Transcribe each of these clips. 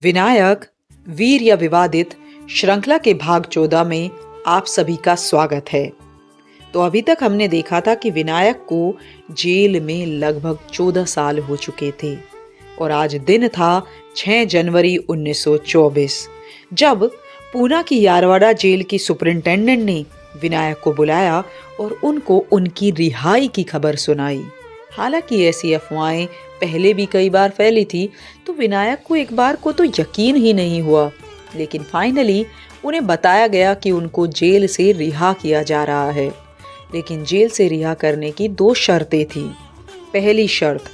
विनायक वीर या विवादित श्रृंखला के भाग 14 में आप सभी का स्वागत है। तो अभी तक हमने देखा था कि विनायक को जेल में लगभग 14 साल हो चुके थे और आज दिन था 6 जनवरी 1924 जब पूना की यारवाड़ा जेल की सुपरिंटेंडेंट ने विनायक को बुलाया और उनको उनकी रिहाई की खबर सुनाई। हालांकि ऐसी अफवाहें पहले भी कई बार फैली थी, तो विनायक को एक बार को तो यकीन ही नहीं हुआ, लेकिन फाइनली उन्हें बताया गया कि उनको जेल से रिहा किया जा रहा है। लेकिन जेल से रिहा करने की 2 शर्तें थी। पहली शर्त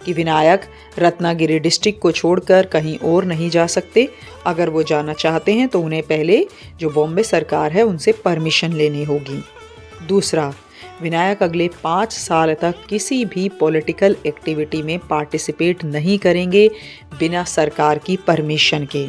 कि विनायक रत्नागिरी डिस्ट्रिक्ट को छोड़कर कहीं और नहीं जा सकते। अगर वो जाना चाहते हैं तो उन्हें पहले जो बॉम्बे सरकार है उनसे परमिशन लेनी होगी। दूसरा, विनायक अगले 5 साल तक किसी भी पॉलिटिकल एक्टिविटी में पार्टिसिपेट नहीं करेंगे बिना सरकार की परमिशन के।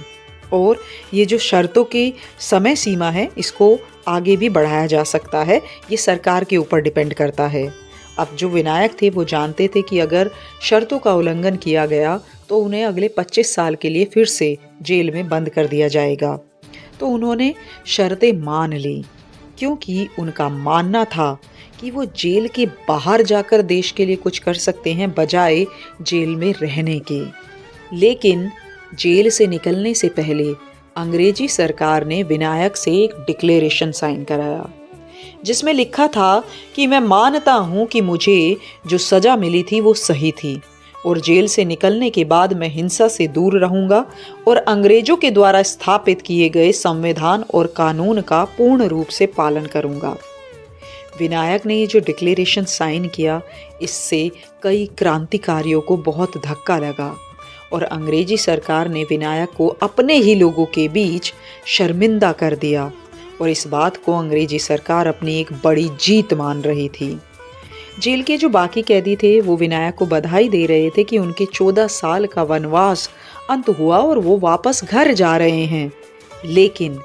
और ये जो शर्तों की समय सीमा है इसको आगे भी बढ़ाया जा सकता है, ये सरकार के ऊपर डिपेंड करता है। अब जो विनायक थे वो जानते थे कि अगर शर्तों का उल्लंघन किया गया तो उन्हें अगले 25 साल के लिए फिर से जेल में बंद कर दिया जाएगा। तो उन्होंने शर्तें मान ली क्योंकि उनका मानना था कि वो जेल के बाहर जाकर देश के लिए कुछ कर सकते हैं बजाय जेल में रहने के। लेकिन जेल से निकलने से पहले अंग्रेजी सरकार ने विनायक से एक डिक्लेरेशन साइन कराया जिसमें लिखा था कि मैं मानता हूं कि मुझे जो सज़ा मिली थी वो सही थी और जेल से निकलने के बाद मैं हिंसा से दूर रहूंगा और अंग्रेजों के द्वारा स्थापित किए गए संविधान और कानून का पूर्ण रूप से पालन करूंगा। विनायक ने ये जो डिक्लेरेशन साइन किया, इससे कई क्रांतिकारियों को बहुत धक्का लगा और अंग्रेजी सरकार ने विनायक को अपने ही लोगों के बीच शर्मिंदा कर दिया और इस बात को अंग्रेजी सरकार अपनी एक बड़ी जीत मान रही थी। जेल के जो बाकी कैदी थे वो विनायक को बधाई दे रहे थे कि उनके 14 साल का वनवास अंत हुआ और वो वापस घर जा रहे हैं। लेकिन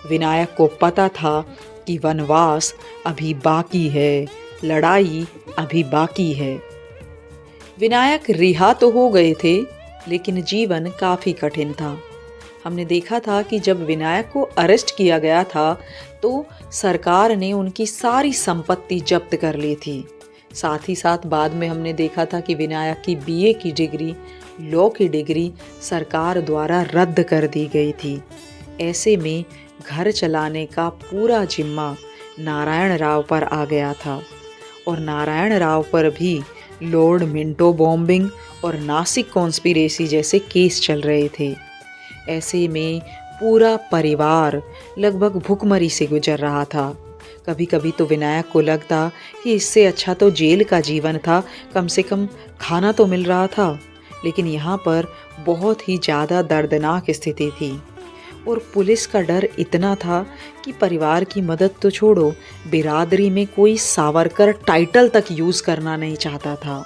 विनायक को पता था कि वनवास अभी बाकी है, लड़ाई अभी बाकी है। विनायक रिहा तो हो गए थे, लेकिन जीवन काफी कठिन था। हमने देखा था कि जब विनायक को अरेस्ट किया गया था तो सरकार ने उनकी सारी संपत्ति जब्त कर ली थी। साथ ही साथ बाद में हमने देखा था कि विनायक की बीए की डिग्री, लॉ की डिग्री सरकार द्वारा रद्द कर दी गई थी। ऐसे में घर चलाने का पूरा जिम्मा नारायण राव पर आ गया था और नारायण राव पर भी लॉर्ड मिंटो बॉम्बिंग और नासिक कॉन्स्पिरेसी जैसे केस चल रहे थे। ऐसे में पूरा परिवार लगभग भुखमरी से गुजर रहा था। कभी कभी तो विनायक को लगता कि इससे अच्छा तो जेल का जीवन था, कम से कम खाना तो मिल रहा था। लेकिन यहाँ पर बहुत ही ज़्यादा दर्दनाक स्थिति थी और पुलिस का डर इतना था कि परिवार की मदद तो छोड़ो, बिरादरी में कोई सावरकर टाइटल तक यूज़ करना नहीं चाहता था।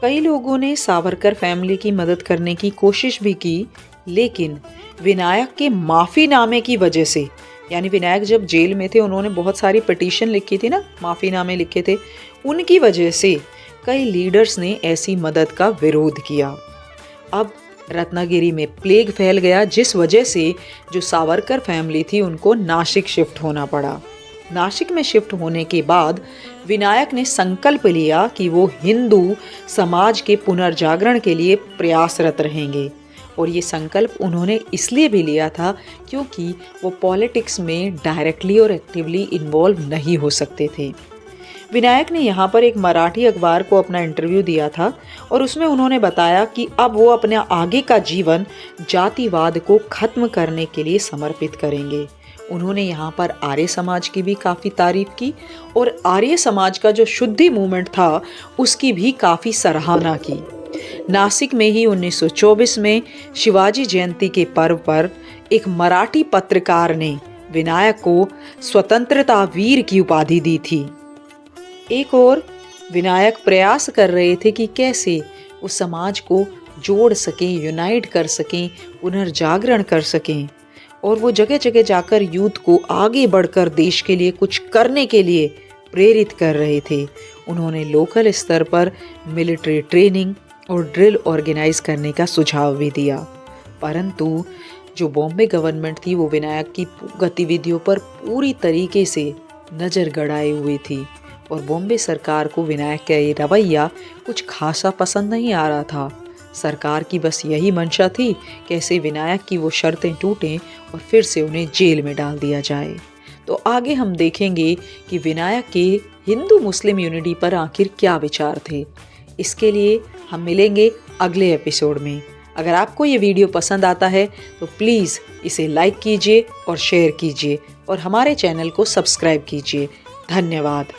कई लोगों ने सावरकर फैमिली की मदद करने की कोशिश भी की, लेकिन विनायक के माफ़ीनामे की वजह से, यानी विनायक जब जेल में थे उन्होंने बहुत सारी पिटीशन लिखी थी ना, माफ़ीनामे लिखे थे, उनकी वजह से कई लीडर्स ने ऐसी मदद का विरोध किया। अब रत्नागिरी में प्लेग फैल गया जिस वजह से जो सावरकर फैमिली थी उनको नासिक शिफ्ट होना पड़ा। नासिक में शिफ्ट होने के बाद विनायक ने संकल्प लिया कि वो हिंदू समाज के पुनर्जागरण के लिए प्रयासरत रहेंगे और ये संकल्प उन्होंने इसलिए भी लिया था क्योंकि वो पॉलिटिक्स में डायरेक्टली और एक्टिवली इन्वॉल्व नहीं हो सकते थे। विनायक ने यहाँ पर एक मराठी अखबार को अपना इंटरव्यू दिया था और उसमें उन्होंने बताया कि अब वो अपने आगे का जीवन जातिवाद को खत्म करने के लिए समर्पित करेंगे। उन्होंने यहाँ पर आर्य समाज की भी काफ़ी तारीफ की और आर्य समाज का जो शुद्धि मूवमेंट था उसकी भी काफ़ी सराहना की। नासिक में ही 1924 में शिवाजी जयंती के पर्व पर एक मराठी पत्रकार ने विनायक को स्वतंत्रता वीर की उपाधि दी थी। एक और विनायक प्रयास कर रहे थे कि कैसे वो समाज को जोड़ सकें, यूनाइट कर सकें, पुनर्जागरण कर सकें और वो जगह जगह जाकर यूथ को आगे बढ़कर देश के लिए कुछ करने के लिए प्रेरित कर रहे थे। उन्होंने लोकल स्तर पर मिलिट्री ट्रेनिंग और ड्रिल ऑर्गेनाइज करने का सुझाव भी दिया। परंतु जो बॉम्बे गवर्नमेंट थी वो विनायक की गतिविधियों पर पूरी तरीके से नज़र गड़ाए हुई थी और बॉम्बे सरकार को विनायक का ये रवैया कुछ खासा पसंद नहीं आ रहा था। सरकार की बस यही मंशा थी कि ऐसे विनायक की वो शर्तें टूटें और फिर से उन्हें जेल में डाल दिया जाए। तो आगे हम देखेंगे कि विनायक के हिंदू मुस्लिम यूनिटी पर आखिर क्या विचार थे। इसके लिए हम मिलेंगे अगले एपिसोड में। अगर आपको ये वीडियो पसंद आता है तो प्लीज़ इसे लाइक कीजिए और शेयर कीजिए और हमारे चैनल को सब्सक्राइब कीजिए। धन्यवाद।